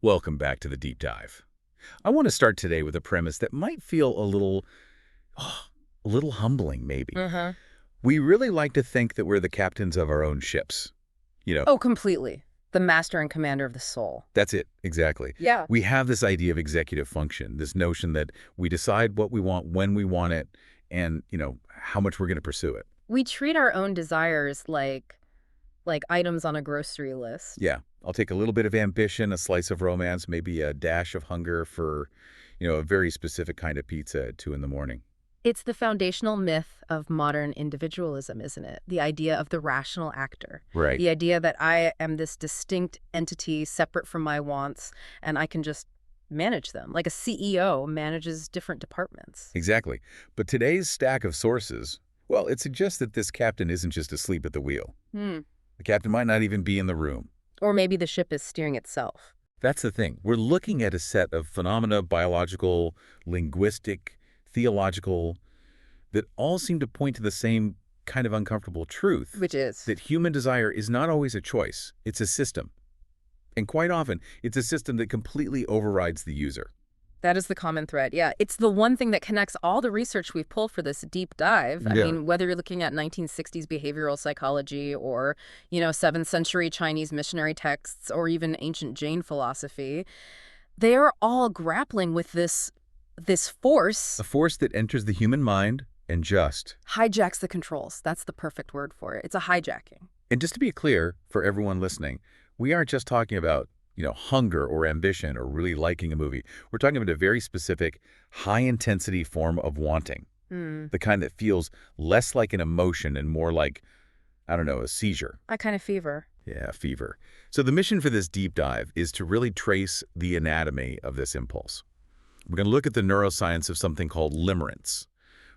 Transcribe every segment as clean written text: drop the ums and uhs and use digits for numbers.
Welcome back to the deep dive. I want to start today with a premise that might feel a little humbling, maybe. Uh-huh. We really like to think that we're the captains of our own ships. You know, Oh, completely. The master and commander of the soul. that's it, exactly. Yeah. We have this idea of executive function, this notion that we decide what we want, when we want it, and, how much we're going to pursue it. We treat our own desires like items on a grocery list. Yeah, I'll take a little bit of ambition, a slice of romance, maybe a dash of hunger for, a very specific kind of pizza at 2 in the morning. It's the foundational myth of modern individualism, isn't it? The idea of the rational actor. Right. The idea that I am this distinct entity separate from my wants and I can just manage them. Like a CEO manages different departments. Exactly. But today's stack of sources, well, it suggests that this captain isn't just asleep at the wheel. Hmm. The captain might not even be in the room. Or maybe the ship is steering itself. That's the thing. We're looking at a set of phenomena, biological, linguistic, theological, that all seem to point to the same kind of uncomfortable truth. Which is? That human desire is not always a choice. It's a system. And quite often, it's a system that completely overrides the user. That is the common thread. Yeah, it's the one thing that connects all the research we've pulled for this deep dive. I Yeah. mean, whether you're looking at 1960s behavioral psychology or, 7th century Chinese missionary texts or even ancient Jain philosophy, they are all grappling with this force A force that enters the human mind and hijacks the controls. That's the perfect word for it. It's a hijacking. And just to be clear for everyone listening, we aren't just talking about, hunger or ambition or really liking a movie. We're talking about a very specific, high-intensity form of wanting. The kind that feels less like an emotion and more like, I don't know, a seizure. I kind of fever. Yeah, fever. So the mission for this deep dive is to really trace the anatomy of this impulse. We're going to look at the neuroscience of something called limerence,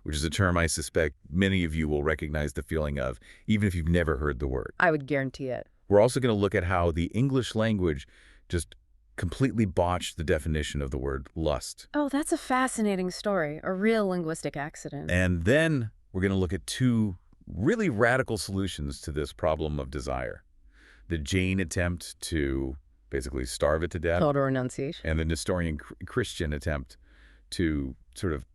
which is a term I suspect many of you will recognize the feeling of, even if you've never heard the word. I would guarantee it. We're also going to look at how the English language just completely botched the definition of the word lust. Oh, that's a fascinating story. A real linguistic accident. And then we're going to look at two really radical solutions to this problem of desire. The Jain attempt to basically starve it to death, Total renunciation. and the Nestorian Christian attempt to sort of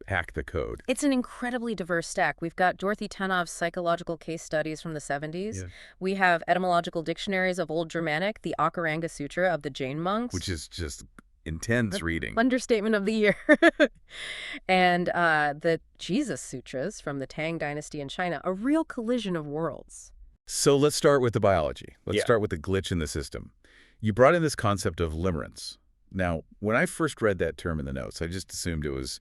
hack the code. It's an incredibly diverse stack. We've got Dorothy Tenov's psychological case studies from the 70s. Yeah. We have etymological dictionaries of Old Germanic, the Akaranga Sutra of the Jain monks. Which is just intense reading. Understatement of the year. And the Jesus Sutras from the Tang Dynasty in China, a real collision of worlds. So let's start with the biology. Let's Yeah. start with the glitch in the system. You brought in this concept of limerence. Now, when I first read that term in the notes, I just assumed it was,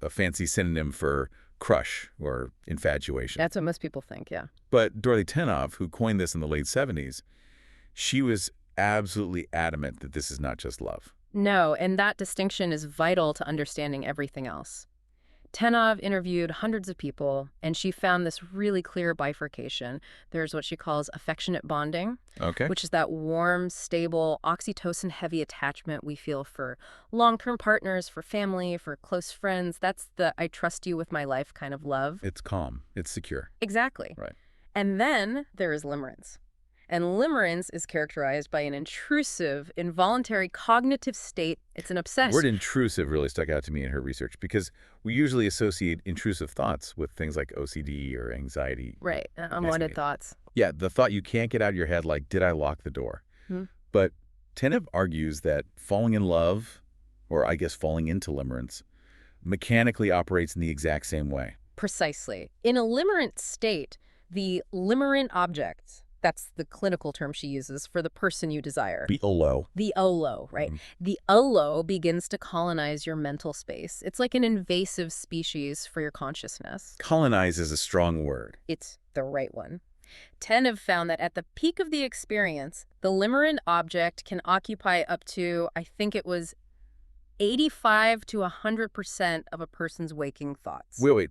a fancy synonym for crush or infatuation. That's what most people think, yeah. But Dorothy Tenov, who coined this in the late 70s, she was absolutely adamant that this is not just love. No, and that distinction is vital to understanding everything else. Tenov interviewed hundreds of people, and she found this really clear bifurcation. There's what she calls affectionate bonding, Okay. which is that warm, stable, oxytocin-heavy attachment we feel for long-term partners, for family, for close friends. That's the I trust you with my life kind of love. It's calm. It's secure. Exactly. Right. And then there is limerence. And limerence is characterized by an intrusive, involuntary cognitive state. It's an The obsessive. word intrusive really stuck out to me in her research because we usually associate intrusive thoughts with things like OCD or anxiety. Right, unwanted thoughts. Yeah, the thought you can't get out of your head, like, did I lock the door? Hmm. But Tenev argues that falling in love, or I guess falling into limerence, mechanically operates in the exact same way. Precisely. In a limerent state, the limerent object, that's the clinical term she uses for the person you desire. Below. The olo, right? Mhm. The olo begins to colonize your mental space. It's like an invasive species for your consciousness. Colonize is a strong word. It's the right one. Tenev found that at the peak of the experience, the limerent object can occupy up to, I think it was 85 to 100% of a person's waking thoughts. Wait,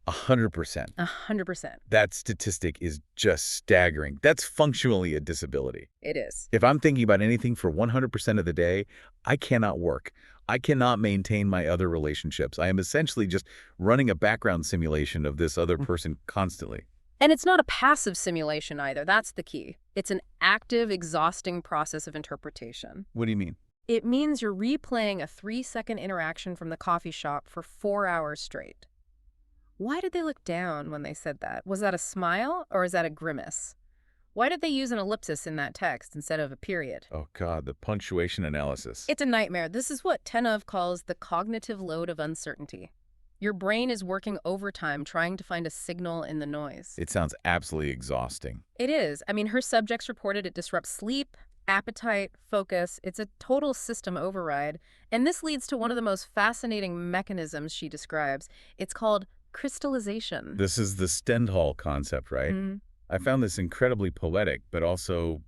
100%. 100%. That statistic is just staggering. That's functionally a disability. It is. If I'm thinking about anything for 100% of the day, I cannot work. I cannot maintain my other relationships. I am essentially just running a background simulation of this other person constantly. And it's not a passive simulation either. That's the key. It's an active, exhausting process of interpretation. What do you mean? It means you're replaying a 3-second interaction from the coffee shop for 4 hours straight. Why did they look down when they said that? Was that a smile or is that a grimace? Why did they use an ellipsis in that text instead of a period? Oh, God, the punctuation analysis. It's a nightmare. This is what Tenov calls the cognitive load of uncertainty. Your brain is working overtime trying to find a signal in the noise. It sounds absolutely exhausting. It is. I mean, her subjects reported it disrupts sleep, appetite, focus. It's a total system override. And this leads to one of the most fascinating mechanisms she describes. It's called crystallization. This is the Stendhal concept, right? I found this incredibly poetic, but also,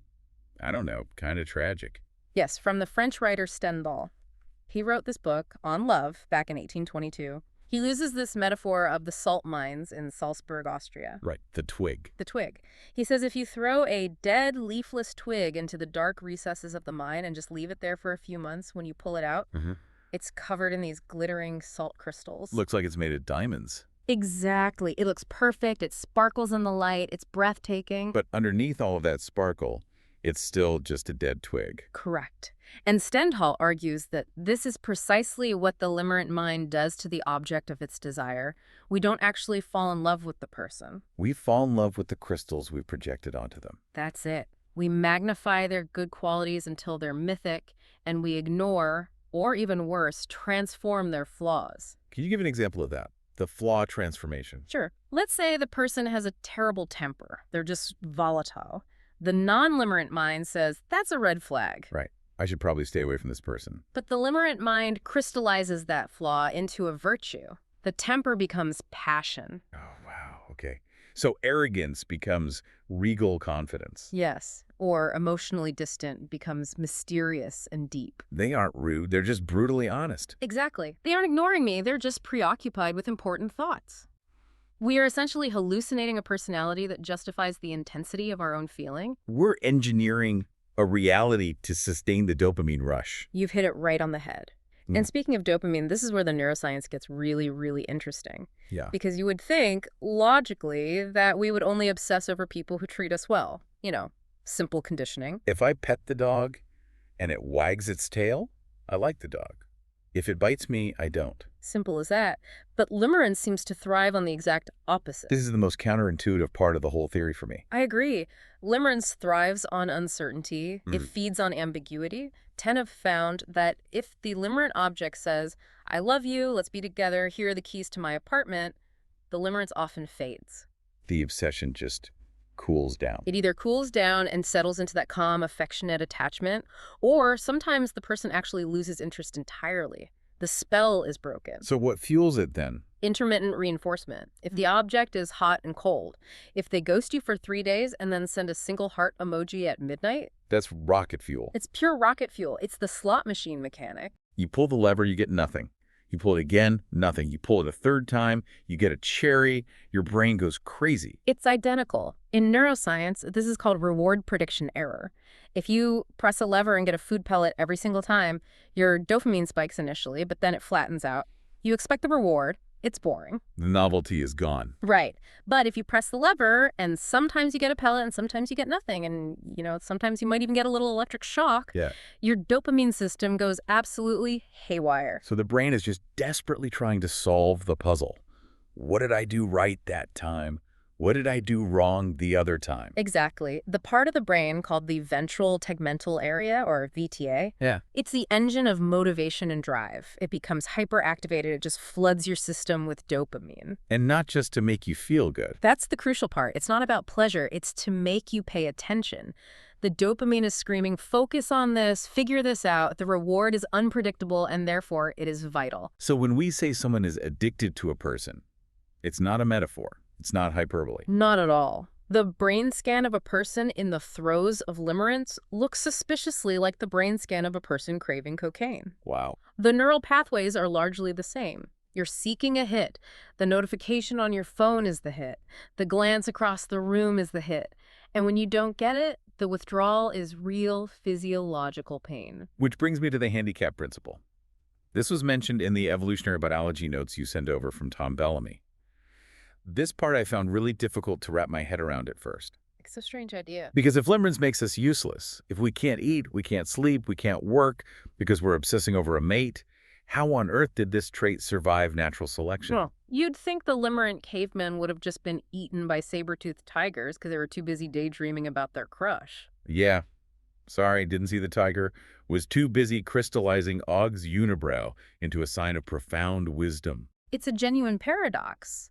I don't know, kind of tragic. Yes, from the French writer Stendhal. He wrote this book on love back in 1822. He uses this metaphor of the salt mines in Salzburg, Austria. Right, the twig. The twig. He says if you throw a dead, leafless twig into the dark recesses of the mine and just leave it there for a few months, when you pull it out, it's covered in these glittering salt crystals. Looks like it's made of diamonds. Exactly. It looks perfect. It sparkles in the light. It's breathtaking. But underneath all of that sparkle, it's still just a dead twig. Correct. And Stendhal argues that this is precisely what the limerent mind does to the object of its desire. We don't actually fall in love with the person. We fall in love with the crystals we've projected onto them. That's it. We magnify their good qualities until they're mythic, and we ignore, or even worse, transform their flaws. Can you give an example of that? The flaw transformation. Sure. Let's say the person has a terrible temper. They're just volatile. The non-limerent mind says, that's a red flag. Right. I should probably stay away from this person. But the limerent mind crystallizes that flaw into a virtue. The temper becomes passion. Oh, wow. Okay. So arrogance becomes regal confidence. Yes. Or emotionally distant becomes mysterious and deep. They aren't rude. They're just brutally honest. Exactly. They aren't ignoring me. They're just preoccupied with important thoughts. We are essentially hallucinating a personality that justifies the intensity of our own feeling. We're engineering a reality to sustain the dopamine rush. You've hit it right on the head. And speaking of dopamine, this is where the neuroscience gets really, really interesting. Yeah. Because you would think, logically, that we would only obsess over people who treat us well. You know, simple conditioning. If I pet the dog and it wags its tail, I like the dog. If it bites me, I don't. Simple as that. But limerence seems to thrive on the exact opposite. This is the most counterintuitive part of the whole theory for me. I agree. Limerence thrives on uncertainty. It feeds on ambiguity. Tenov found that if the limerent object says, I love you, let's be together, here are the keys to my apartment, the limerence often fades. The obsession just cools down. It either cools down and settles into that calm, affectionate attachment, or sometimes the person actually loses interest entirely. The spell is broken. So what fuels it then? Intermittent reinforcement. If the object is hot and cold, if they ghost you for 3 days and then send a single heart emoji at midnight, That's rocket fuel. it's pure rocket fuel. It's the slot machine mechanic. You pull the lever, you get nothing. You pull it again, nothing. You pull it a third time, you get a cherry, your brain goes crazy. It's identical. In neuroscience, this is called reward prediction error. If you press a lever and get a food pellet every single time, your dopamine spikes initially, but then it flattens out. You expect the reward. It's boring. The novelty is gone. Right. But if you press the lever and sometimes you get a pellet and sometimes you get nothing and, you know, sometimes you might even get a little electric shock, your dopamine system goes absolutely haywire. So the brain is just desperately trying to solve the puzzle. What did I do right that time? What did I do wrong the other time? Exactly. The part of the brain called the ventral tegmental area, or VTA, it's the engine of motivation and drive. It becomes hyperactivated. It just floods your system with dopamine. And not just to make you feel good. That's the crucial part. It's not about pleasure. It's to make you pay attention. The dopamine is screaming, focus on this, figure this out. The reward is unpredictable, and therefore it is vital. So when we say someone is addicted to a person, it's not a metaphor. It's not hyperbole. Not at all. The brain scan of a person in the throes of limerence looks suspiciously like the brain scan of a person craving cocaine. Wow. The neural pathways are largely the same. You're seeking a hit. The notification on your phone is the hit. The glance across the room is the hit. And when you don't get it, the withdrawal is real physiological pain. Which brings me to the handicap principle. This was mentioned in the evolutionary biology notes you sent over from Tom Bellamy. This part I found really difficult to wrap my head around at first. It's a strange idea. Because if limerence makes us useless, if we can't eat, we can't sleep, we can't work because we're obsessing over a mate, how on earth did this trait survive natural selection? Well, you'd think the limerent cavemen would have just been eaten by saber-toothed tigers because they were too busy daydreaming about their crush. Yeah. Sorry, didn't see the tiger. Was too busy crystallizing Ogg's unibrow into a sign of profound wisdom. It's a genuine paradox.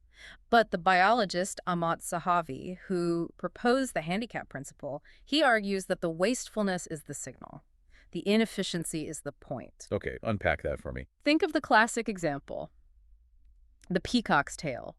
But the biologist Amat Zahavi, who proposed the handicap principle, he argues that the wastefulness is the signal. The inefficiency is the point. Okay, unpack that for me. Think of the classic example, the peacock's tail.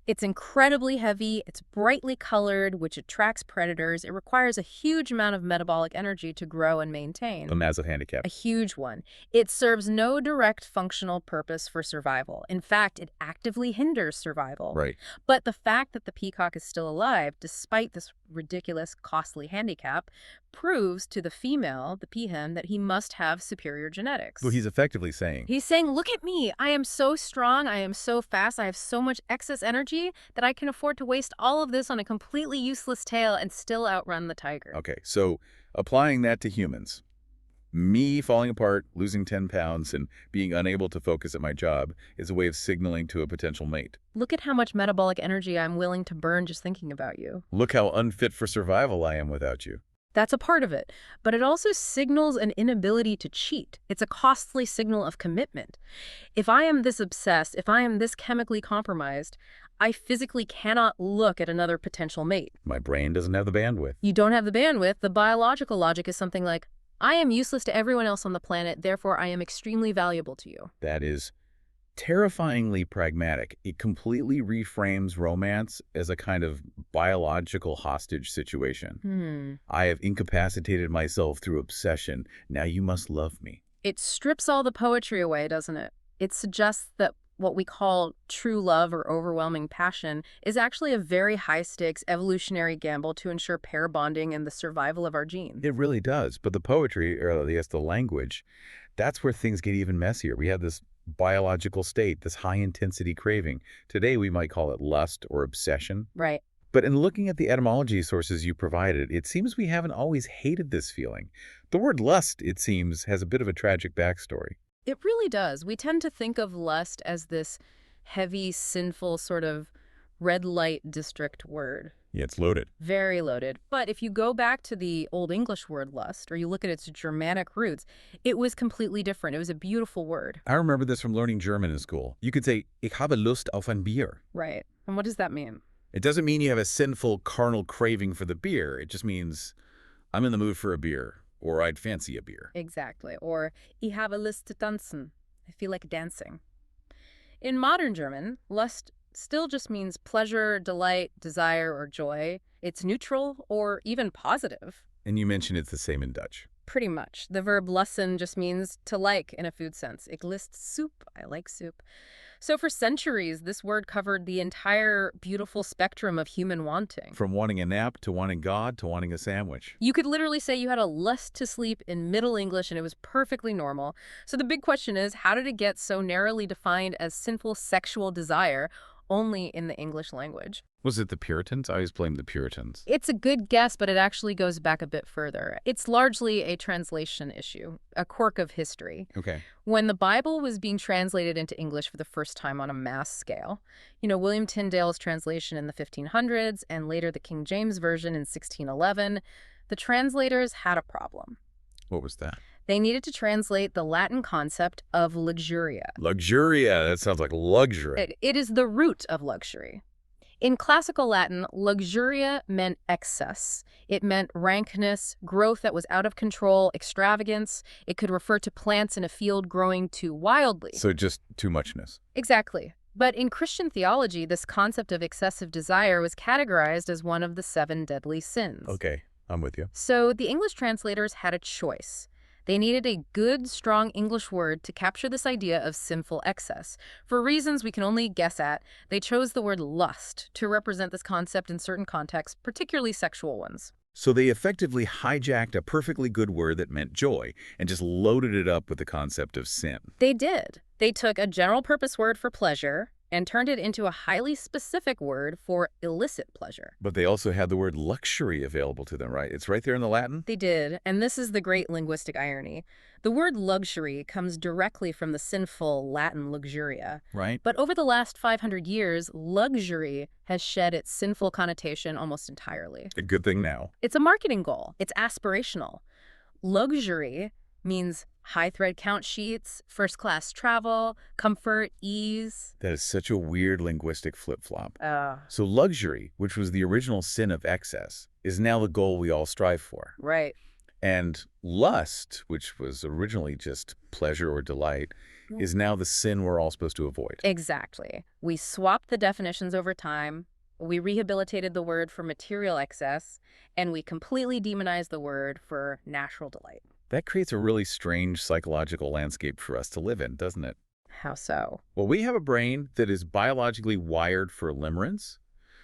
It's incredibly heavy, it's brightly colored, which attracts predators. It requires a huge amount of metabolic energy to grow and maintain. A massive handicap. A huge one. It serves no direct functional purpose for survival. In fact, it actively hinders survival. Right. But the fact that the peacock is still alive, despite this ridiculous, costly handicap, proves to the female, the peahen, that he must have superior genetics. Well, he's effectively saying, He's saying, look at me. I am so strong. I am so fast. I have so much excess energy that I can afford to waste all of this on a completely useless tail and still outrun the tiger. okay, so applying that to humans. Me falling apart, losing 10 pounds, and being unable to focus at my job is a way of signaling to a potential mate. Look at how much metabolic energy I'm willing to burn just thinking about you. Look how unfit for survival I am without you. That's a part of it. But it also signals an inability to cheat. It's a costly signal of commitment. If I am this obsessed, if I am this chemically compromised, I physically cannot look at another potential mate. My brain doesn't have the bandwidth. You don't have the bandwidth. The biological logic is something like, I am useless to everyone else on the planet, therefore I am extremely valuable to you. That is terrifyingly pragmatic. It completely reframes romance as a kind of biological hostage situation. I have incapacitated myself through obsession. Now you must love me. It strips all the poetry away, doesn't it? It suggests that what we call true love or overwhelming passion is actually a very high-stakes evolutionary gamble to ensure pair bonding and the survival of our genes. It really does. But the poetry, or I guess the language, that's where things get even messier. We have this biological state, this high-intensity craving. Today, we might call it lust or obsession. Right. But in looking at the etymology sources you provided, it seems we haven't always hated this feeling. The word lust, it seems, has a bit of a tragic backstory. It really does. We tend to think of lust as this heavy, sinful sort of red light district word. Yeah, it's loaded. Very loaded. But if you go back to the Old English word lust, or you look at its Germanic roots, it was completely different. It was a beautiful word. I remember this from learning German in school. You could say, ich habe Lust auf ein Bier. Right. And what does that mean? It doesn't mean you have a sinful, carnal craving for the beer. It just means, I'm in the mood for a beer, or I'd fancy a beer. Exactly. Or, ich habe Lust zu tanzen. I feel like dancing. In modern German, lust still just means pleasure, delight, desire, or joy. It's neutral or even positive. And you mentioned it's the same in Dutch. Pretty much. The verb lusten just means to like in a food sense. Ik lust soup. I like soup. So for centuries, this word covered the entire beautiful spectrum of human wanting. From wanting a nap, to wanting God, to wanting a sandwich. You could literally say you had a lust to sleep in Middle English and it was perfectly normal. So the big question is, how did it get so narrowly defined as sinful sexual desire only in the English language? Was it the Puritans? I always blame the Puritans. It's a good guess, but it actually goes back a bit further. It's largely a translation issue, a quirk of history. Okay. When the Bible was being translated into English for the first time on a mass scale, William Tyndale's translation in the 1500s and later the King James Version in 1611, the translators had a problem. What was that? They needed to translate the Latin concept of luxuria. Luxuria. That sounds like luxury. It is the root of luxury. In classical Latin, luxuria meant excess. It meant rankness, growth that was out of control, extravagance. It could refer to plants in a field growing too wildly. So just too muchness. Exactly. But in Christian theology, this concept of excessive desire was categorized as one of the 7 deadly sins. Okay, I'm with you. So the English translators had a choice. They needed a good, strong English word to capture this idea of sinful excess. For reasons we can only guess at, they chose the word lust to represent this concept in certain contexts, particularly sexual ones. So they effectively hijacked a perfectly good word that meant joy and just loaded it up with the concept of sin. They did. They took a general-purpose word for pleasure and turned it into a highly specific word for illicit pleasure. But they also had the word luxury available to them, right? It's right there in the Latin? They did, and this is the great linguistic irony. The word luxury comes directly from the sinful Latin luxuria. Right. But over the last 500 years, luxury has shed its sinful connotation almost entirely. A good thing now. It's a marketing goal. It's aspirational. Luxury means high thread count sheets, first-class travel, comfort, ease. That is such a weird linguistic flip-flop. Oh, So luxury, which was the original sin of excess, is now the goal we all strive for. right. And lust, which was originally just pleasure or delight, is now the sin we're all supposed to avoid. Exactly. We swapped the definitions over time, we rehabilitated the word for material excess, and we completely demonized the word for natural delight. That creates a really strange psychological landscape for us to live in, doesn't it? How so? Well, we have a brain that is biologically wired for limerence,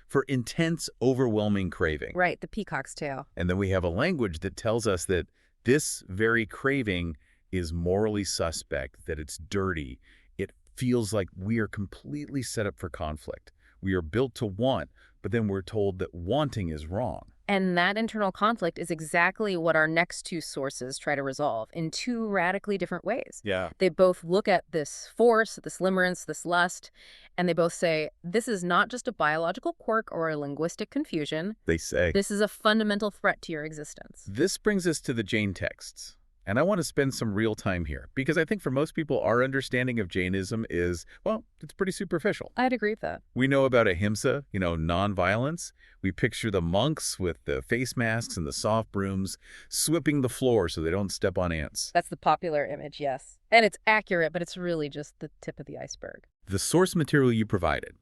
for intense, overwhelming craving. Right, the peacock's tail. And then we have a language that tells us that this very craving is morally suspect, that it's dirty. It feels like we are completely set up for conflict. We are built to want, but then we're told that wanting is wrong. And that internal conflict is exactly what our next two sources try to resolve in two radically different ways. Yeah. They both look at this force, this limerence, this lust, and they both say, this is not just a biological quirk or a linguistic confusion. They say. This is a fundamental threat to your existence. This brings us to the Jain texts. And I want to spend some real time here, because I think for most people, our understanding of Jainism is, well, it's pretty superficial. I'd agree with that. We know about ahimsa, nonviolence. We picture the monks with the face masks and the soft brooms sweeping the floor so they don't step on ants. That's the popular image, yes. And it's accurate, but it's really just the tip of the iceberg. The source material you provided,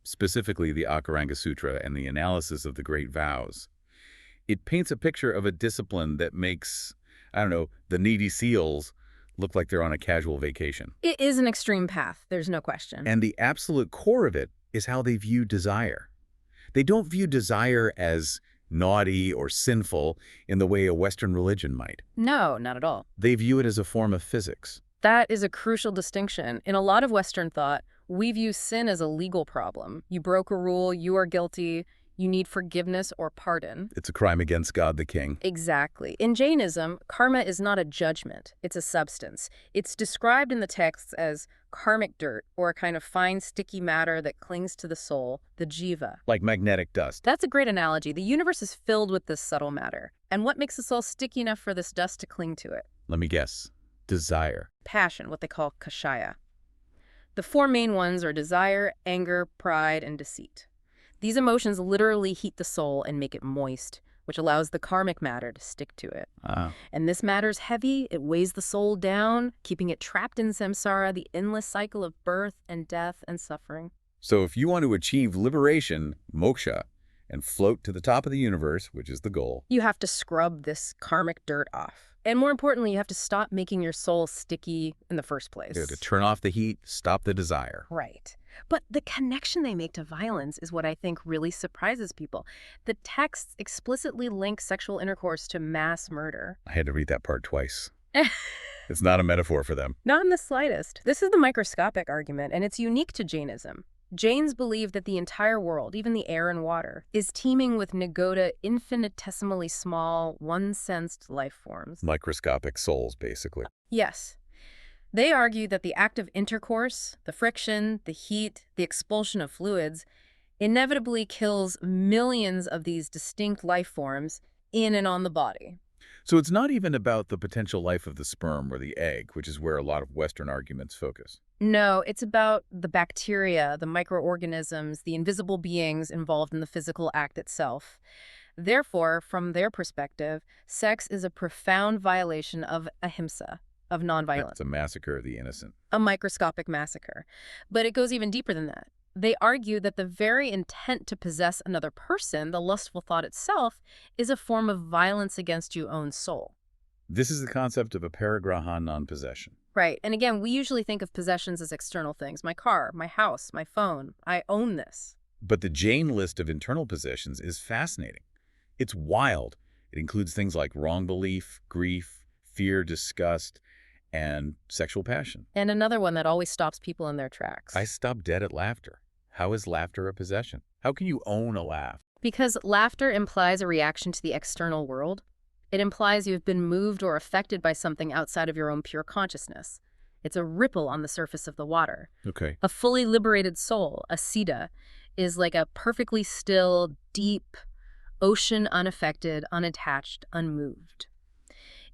specifically the Akaranga Sutra and the analysis of the Great Vows, it paints a picture of a discipline that makes, I don't know, the needy seals look like they're on a casual vacation. It is an extreme path, there's no question. And the absolute core of it is how they view desire. They don't view desire as naughty or sinful in the way a Western religion might. No, not at all. They view it as a form of physics. That is a crucial distinction. In a lot of Western thought, we view sin as a legal problem. You broke a rule, you are guilty, you need forgiveness or pardon. It's a crime against God the King. Exactly. In Jainism, karma is not a judgment, it's a substance. It's described in the texts as karmic dirt, or a kind of fine sticky matter that clings to the soul, the jiva. Like magnetic dust. That's a great analogy. The universe is filled with this subtle matter. And what makes the soul sticky enough for this dust to cling to it? Let me guess. Desire. Passion, what they call kashaya. The four main ones are desire, anger, pride, and deceit. These emotions literally heat the soul and make it moist, which allows the karmic matter to stick to it. And this matter's heavy, it weighs the soul down, keeping it trapped in samsara, the endless cycle of birth and death and suffering. So if you want to achieve liberation, moksha, and float to the top of the universe, which is the goal, You have to scrub this karmic dirt off. And more importantly, you have to stop making your soul sticky in the first place. to turn off the heat, stop the desire. Right. But the connection they make to violence is what I think really surprises people. The texts explicitly link sexual intercourse to mass murder. I had to read that part twice. It's not a metaphor for them. Not in the slightest. This is the microscopic argument, and it's unique to Jainism. Jains believe that the entire world, even the air and water, is teeming with Nigoda, infinitesimally small, one-sensed life forms. Microscopic souls, basically. Yes. They argue that the act of intercourse, the friction, the heat, the expulsion of fluids, inevitably kills millions of these distinct life forms in and on the body. So it's not even about the potential life of the sperm or the egg, which is where a lot of Western arguments focus. No, it's about the bacteria, the microorganisms, the invisible beings involved in the physical act itself. Therefore, from their perspective, sex is a profound violation of ahimsa, of nonviolence. It's a massacre of the innocent. A microscopic massacre. But it goes even deeper than that. They argue that the very intent to possess another person, the lustful thought itself, is a form of violence against your own soul. This is the concept of a paragrahan non-possession. Right. And again, we usually think of possessions as external things. My car, my house, my phone. I own this. But the Jain list of internal possessions is fascinating. It's wild It includes things like wrong belief, grief, fear, disgust, and sexual passion. And another one that always stops people in their tracks. I stop dead at laughter. How is laughter a possession? How can you own a laugh? Because laughter implies a reaction to the external world. It implies you've been moved or affected by something outside of your own pure consciousness. It's a ripple on the surface of the water. Okay. A fully liberated soul, a siddha, is like a perfectly still, deep ocean, unaffected, unattached, unmoved.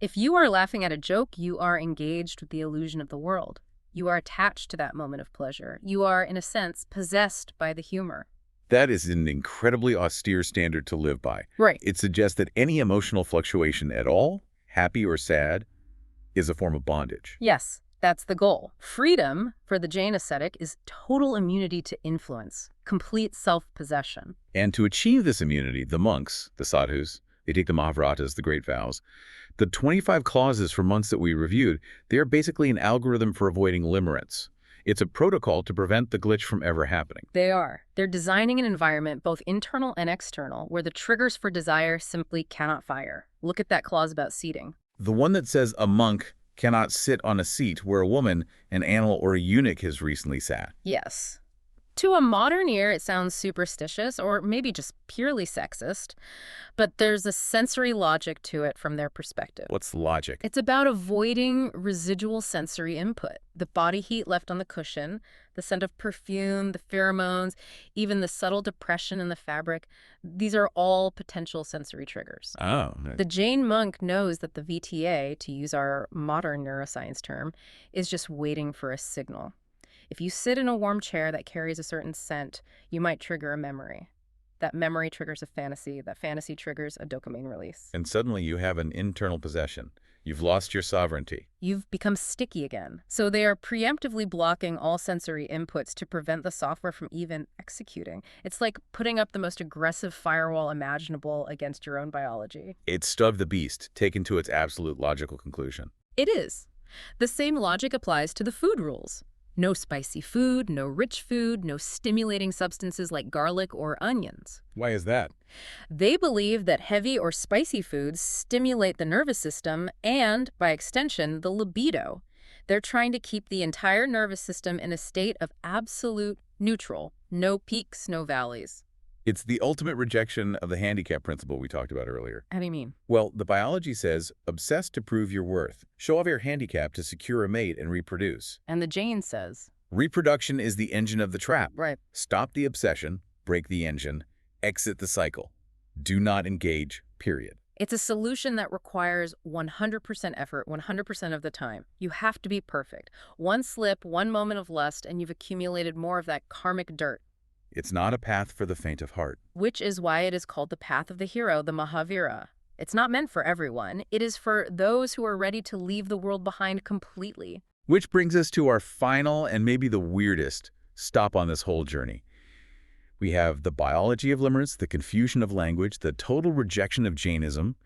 If you are laughing at a joke, you are engaged with the illusion of the world. You are attached to that moment of pleasure. You are, in a sense, possessed by the humor. That is an incredibly austere standard to live by. Right. It suggests that any emotional fluctuation at all, happy or sad, is a form of bondage. Yes, that's the goal. Freedom, for the Jain ascetic, is total immunity to influence, complete self-possession. And to achieve this immunity, the monks, the sadhus, they take the Mahavratas, the great vows. The 25 clauses for monks that we reviewed, they are basically an algorithm for avoiding limerence. It's a protocol to prevent the glitch from ever happening. They are. They're designing an environment, both internal and external, where the triggers for desire simply cannot fire. Look at that clause about seating. The one that says a monk cannot sit on a seat where a woman, an animal, or a eunuch has recently sat. Yes. To a modern ear, it sounds superstitious or maybe just purely sexist, but there's a sensory logic to it from their perspective. What's the logic? It's about avoiding residual sensory input. The body heat left on the cushion, the scent of perfume, the pheromones, even the subtle depression in the fabric. These are all potential sensory triggers. Oh. The Jain monk knows that the VTA, to use our modern neuroscience term, is just waiting for a signal. If you sit in a warm chair that carries a certain scent, you might trigger a memory. That memory triggers a fantasy. That fantasy triggers a dopamine release. And suddenly you have an internal possession. You've lost your sovereignty. You've become sticky again. So they are preemptively blocking all sensory inputs to prevent the software from even executing. It's like putting up the most aggressive firewall imaginable against your own biology. It's Stuff the Beast, taken to its absolute logical conclusion. It is. The same logic applies to the food rules. No spicy food, no rich food, no stimulating substances like garlic or onions. Why is that? They believe that heavy or spicy foods stimulate the nervous system and, by extension, the libido. They're trying to keep the entire nervous system in a state of absolute neutral. No peaks, no valleys. It's the ultimate rejection of the handicap principle we talked about earlier. How do you mean? Well, the biology says, obsess to prove your worth. Show off your handicap to secure a mate and reproduce. And the Jain says, Reproduction is the engine of the trap. right. Stop the obsession, break the engine, exit the cycle. Do not engage, period. It's a solution that requires 100% effort 100% of the time. You have to be perfect. One slip, one moment of lust, and you've accumulated more of that karmic dirt. It's not a path for the faint of heart. Which is why it is called the path of the hero, the Mahavira. It's not meant for everyone. It is for those who are ready to leave the world behind completely. Which brings us to our final and maybe the weirdest stop on this whole journey. We have the biology of limerence, the confusion of language, the total rejection of Jainism,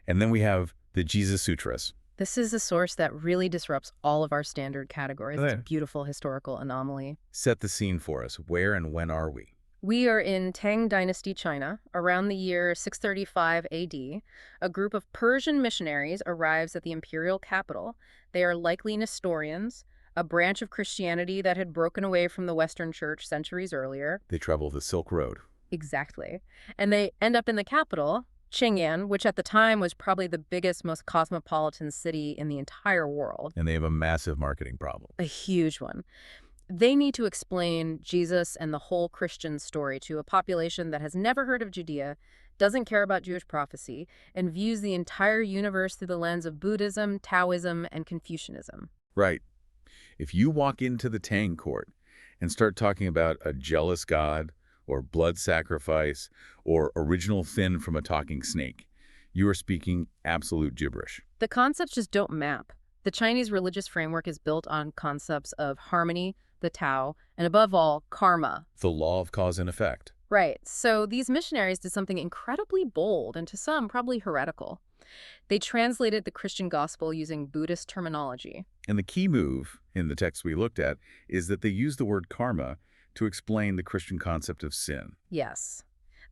and then we have the Jesus Sutras. This is a source that really disrupts all of our standard categories. It's a Yeah. beautiful historical anomaly. Set the scene for us. Where and when are we? We are in Tang Dynasty, China. Around the year 635 AD, a group of Persian missionaries arrives at the imperial capital. They are likely Nestorians, a branch of Christianity that had broken away from the Western Church centuries earlier. They travel the Silk Road. Exactly. And they end up in the capital, Qingyan, which at the time was probably the biggest, most cosmopolitan city in the entire world. And they have a massive marketing problem. A huge one. They need to explain Jesus and the whole Christian story to a population that has never heard of Judea, doesn't care about Jewish prophecy, and views the entire universe through the lens of Buddhism, Taoism, and Confucianism. Right. If you walk into the Tang court and start talking about a jealous god, or blood sacrifice, or original sin from a talking snake, you are speaking absolute gibberish. The concepts just don't map. The Chinese religious framework is built on concepts of harmony, the Tao, and above all, karma. The law of cause and effect. Right. So these missionaries did something incredibly bold and to some probably heretical. They translated the Christian gospel using Buddhist terminology. And the key move in the text we looked at is that they use the word karma to explain the Christian concept of sin. Yes.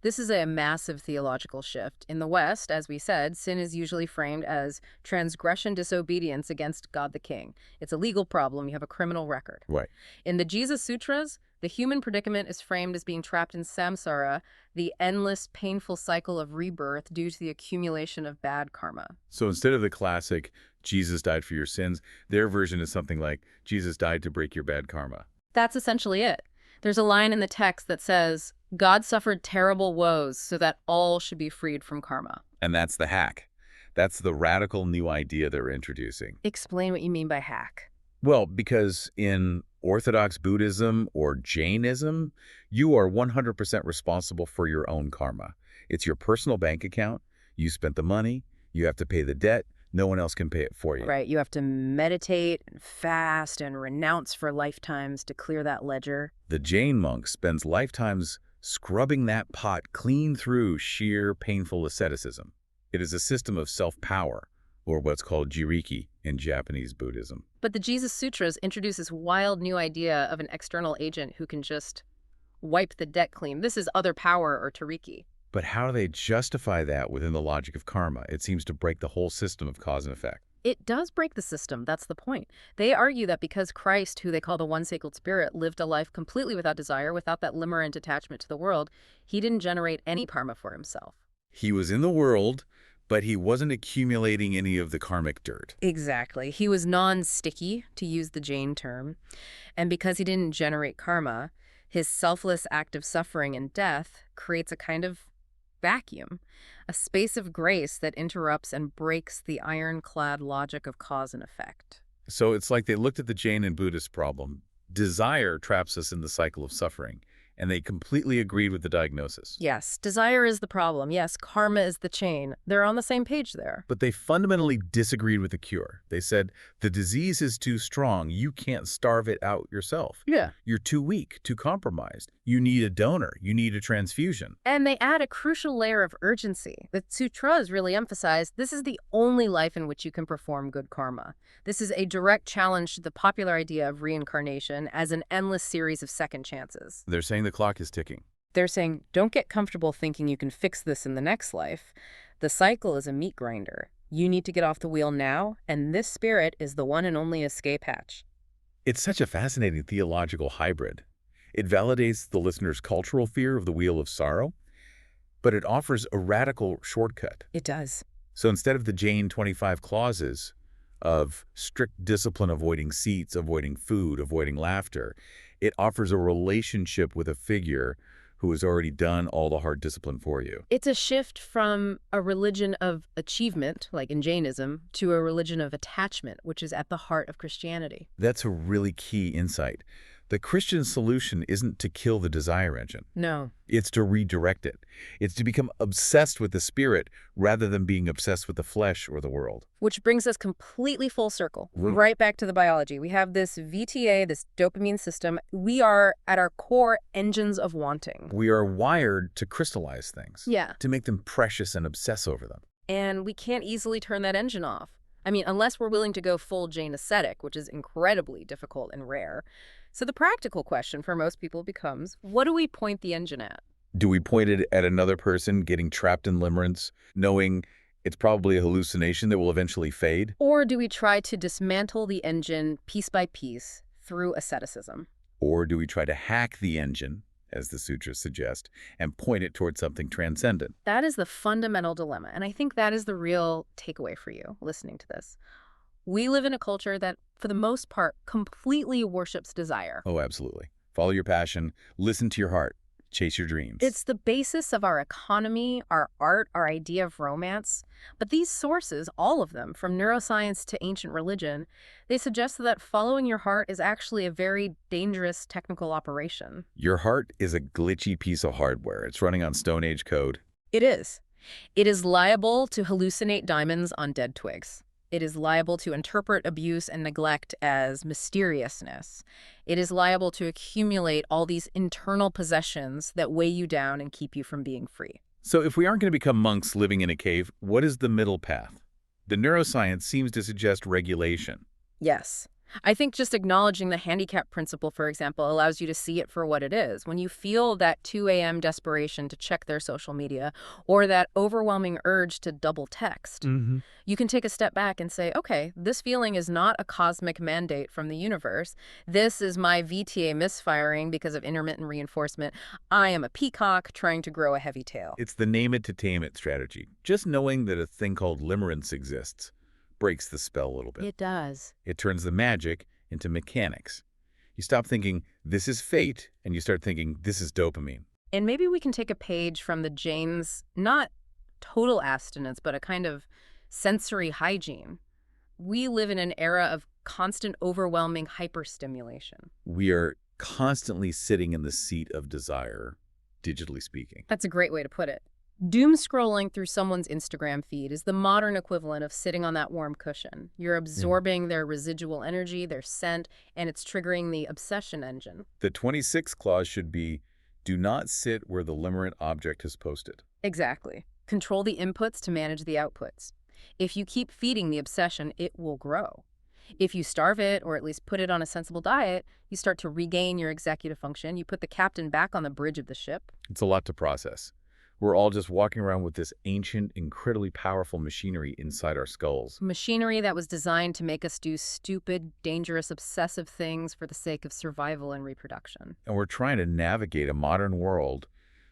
This is a massive theological shift. In the West, as we said, sin is usually framed as transgression, disobedience against God the King. It's a legal problem. You have a criminal record. Right. In the Jesus Sutras, the human predicament is framed as being trapped in samsara, the endless, painful cycle of rebirth due to the accumulation of bad karma. So instead of the classic, Jesus died for your sins, their version is something like, Jesus died to break your bad karma. That's essentially it. There's a line in the text that says, God suffered terrible woes so that all should be freed from karma. And that's the hack. That's the radical new idea they're introducing. Explain what you mean by hack. Well, because in Orthodox Buddhism or Jainism, you are 100% responsible for your own karma. It's your personal bank account. You spent the money. You have to pay the debt. No one else can pay it for you. Right. You have to meditate and fast and renounce for lifetimes to clear that ledger. The Jain monk spends lifetimes scrubbing that pot clean through sheer painful asceticism. It is a system of self-power, or what's called jiriki in Japanese Buddhism. But the Jesus Sutras introduce this wild new idea of an external agent who can just wipe the debt clean. This is other power, or tariki. But how do they justify that within the logic of karma? It seems to break the whole system of cause and effect. It does break the system. That's the point. They argue that because Christ, who they call the one sacred spirit, lived a life completely without desire, without that limerent attachment to the world, he didn't generate any karma for himself. He was in the world, but he wasn't accumulating any of the karmic dirt. Exactly. He was non-sticky, to use the Jain term. And because he didn't generate karma, his selfless act of suffering and death creates a kind of vacuum, a space of grace that interrupts and breaks the ironclad logic of cause and effect. So it's like they looked at the Jain and Buddhist problem. Desire traps us in the cycle of suffering, and they completely agreed with the diagnosis. Yes, desire is the problem. Yes, karma is the chain. They're on the same page there. But they fundamentally disagreed with the cure. They said, the disease is too strong. You can't starve it out yourself. Yeah. You're too weak, too compromised. You need a donor. You need a transfusion. And they add a crucial layer of urgency. The Sutras really emphasize this is the only life in which you can perform good karma. This is a direct challenge to the popular idea of reincarnation as an endless series of second chances. They're saying the clock is ticking. They're saying, don't get comfortable thinking you can fix this in the next life. The cycle is a meat grinder. You need to get off the wheel now, and this spirit is the one and only escape hatch. It's such a fascinating theological hybrid. It validates the listener's cultural fear of the wheel of sorrow, but it offers a radical shortcut. It does. So instead of the Jain 25 clauses of strict discipline, avoiding seats, avoiding food, avoiding laughter, it offers a relationship with a figure who has already done all the hard discipline for you. It's a shift from a religion of achievement, like in Jainism, to a religion of attachment, which is at the heart of Christianity. That's a really key insight. The Christian solution isn't to kill the desire engine. No. It's to redirect it. It's to become obsessed with the spirit rather than being obsessed with the flesh or the world. Which brings us completely full circle, right back to the biology. We have this VTA, this dopamine system. We are, at our core, engines of wanting. We are wired to crystallize things. Yeah. To make them precious and obsess over them. And we can't easily turn that engine off. I mean, unless we're willing to go full Jain ascetic, which is incredibly difficult and rare. So the practical question for most people becomes, what do we point the engine at? Do we point it at another person getting trapped in limerence, knowing it's probably a hallucination that will eventually fade? Or do we try to dismantle the engine piece by piece through asceticism? Or do we try to hack the engine, as the sutras suggest, and point it towards something transcendent? That is the fundamental dilemma, and I think that is the real takeaway for you listening to this. We live in a culture that, for the most part, completely worships desire. Oh, absolutely. Follow your passion, listen to your heart, chase your dreams. It's the basis of our economy, our art, our idea of romance. But these sources, all of them, from neuroscience to ancient religion, they suggest that following your heart is actually a very dangerous technical operation. Your heart is a glitchy piece of hardware. It's running on Stone Age code. It is. It is liable to hallucinate diamonds on dead twigs. It is liable to interpret abuse and neglect as mysteriousness. It is liable to accumulate all these internal possessions that weigh you down and keep you from being free. So if we aren't going to become monks living in a cave, what is the middle path? The neuroscience seems to suggest regulation. Yes. I think just acknowledging the handicap principle, for example, allows you to see it for what it is. When you feel that 2 a.m. desperation to check their social media or that overwhelming urge to double text, Hmm. you can take a step back and say, okay, this feeling is not a cosmic mandate from the universe. This is my VTA misfiring because of intermittent reinforcement. I am a peacock trying to grow a heavy tail. It's the name it to tame it strategy. Just knowing that a thing called limerence exists breaks the spell a little bit. It does. It turns the magic into mechanics. You stop thinking, this is fate, and you start thinking, this is dopamine. And maybe we can take a page from the Jane's, not total abstinence, but a kind of sensory hygiene. We live in an era of constant, overwhelming hyperstimulation. We are constantly sitting in the seat of desire, digitally speaking. That's a great way to put it. Doom scrolling through someone's Instagram feed is the modern equivalent of sitting on that warm cushion. You're absorbing their residual energy, their scent, and it's triggering the obsession engine. The 26th clause should be, do not sit where the limerent object has posted. Exactly. Control the inputs to manage the outputs. If you keep feeding the obsession, it will grow. If you starve it, or at least put it on a sensible diet, you start to regain your executive function. You put the captain back on the bridge of the ship. It's a lot to process. We're all just walking around with this ancient, incredibly powerful machinery inside our skulls. Machinery that was designed to make us do stupid, dangerous, obsessive things for the sake of survival and reproduction. And we're trying to navigate a modern world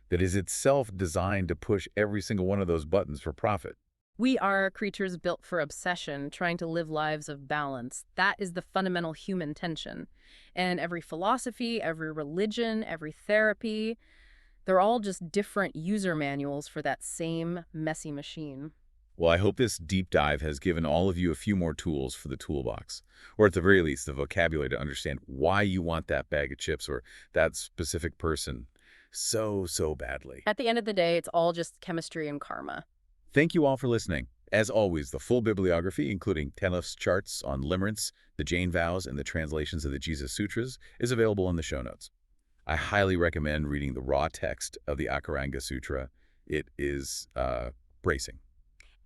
that is itself designed to push every single one of those buttons for profit. We are creatures built for obsession, trying to live lives of balance. That is the fundamental human tension. And every philosophy, every religion, every therapy, they're all just different user manuals for that same messy machine. Well, I hope this deep dive has given all of you a few more tools for the toolbox, or at the very least, the vocabulary to understand why you want that bag of chips or that specific person so badly. At the end of the day, it's all just chemistry and karma. Thank you all for listening. As always, the full bibliography, including Tenlift's charts on limerence, the Jain vows, and the translations of the Jesus Sutras, is available in the show notes. I highly recommend reading the raw text of the Akaranga Sutra. It is bracing.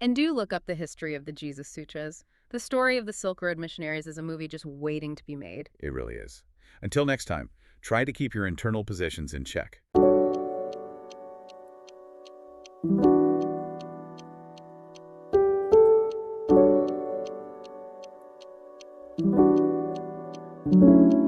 And do look up the history of the Jesus Sutras. The story of the Silk Road missionaries is a movie just waiting to be made. It really is. Until next time, try to keep your internal positions in check. Thank you.